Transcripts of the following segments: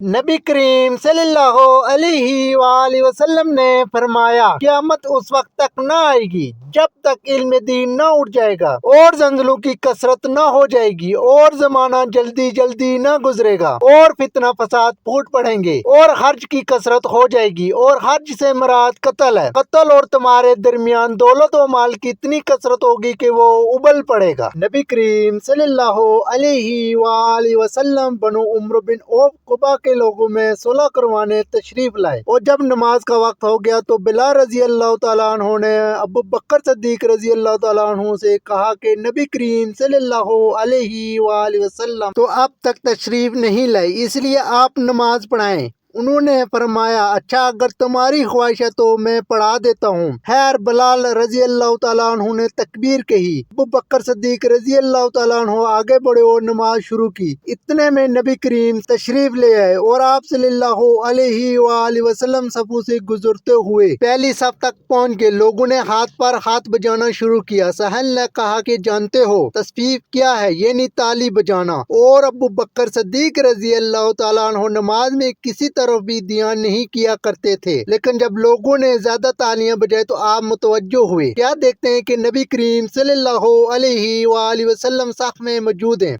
نبی کریم صلی اللہ علیہ وآلہ وسلم نے فرمایا قیامت اس وقت تک نہ آئے گی جب تک علم دین نہ اٹھ جائے گا اور زنجلوں کی کثرت نہ ہو جائے گی اور زمانہ جلدی جلدی نہ گزرے گا اور فتنہ فساد پھوٹ پڑیں گے اور حرج کی کثرت ہو جائے گی اور حرج سے مراد قتل ہے۔ قتل اور تمہارے درمیان دولت و مال کی اتنی کثرت ہوگی کہ وہ ابل پڑے گا۔ نبی کریم صلی اللہ علیہ وآلہ وسلم بنو عمرو بن عوف قبا کے لوگوں میں صلح کروانے تشریف لائے اور جب نماز کا وقت ہو گیا تو بلال رضی اللہ تعالیٰ عنہ نے ابو بکر صدیق رضی اللہ تعالیٰ عنہ سے کہا کہ نبی کریم صلی اللہ علیہ وآلہ وسلم تو اب تک تشریف نہیں لائے، اس لیے آپ نماز پڑھائیں۔ انہوں نے فرمایا اچھا اگر تمہاری خواہش ہے تو میں پڑھا دیتا ہوں۔ خیر بلال رضی اللہ تعالیٰ عنہ نے تکبیر کہی، ابو بکر صدیق رضی اللہ تعالیٰ عنہ آگے بڑھے اور نماز شروع کی۔ اتنے میں نبی کریم تشریف لے آئے اور آپ صلی اللہ علیہ وآلہ وسلم صفوں سے گزرتے ہوئے پہلی صف تک پہنچ گئے۔ لوگوں نے ہاتھ پر ہاتھ بجانا شروع کیا۔ سہل نے کہا کہ جانتے ہو تصفیف کیا ہے؟ یعنی تالی بجانا۔ اور ابو بکر صدیق رضی اللہ تعالیٰ عنہ نماز میں کسی طرف بھی دھیان نہیں کیا کرتے تھے، لیکن جب لوگوں نے زیادہ تالیاں بجائے تو آپ متوجہ ہوئے۔ کیا دیکھتے ہیں کہ نبی کریم صلی اللہ علیہ وآلہ وسلم صف میں موجود ہیں۔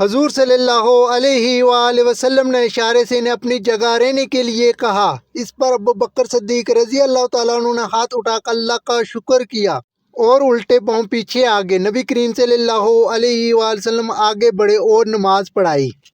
حضور صلی اللہ علیہ وآلہ وسلم نے اشارے سے انہیں اپنی جگہ رہنے کے لیے کہا۔ اس پر ابو بکر صدیق رضی اللہ تعالیٰ عنہ نے ہاتھ اٹھا کر اللہ کا شکر کیا اور الٹے پاؤں پیچھے آگے۔ نبی کریم صلی اللہ علیہ وآلہ وسلم آگے بڑھے اور نماز پڑھائی۔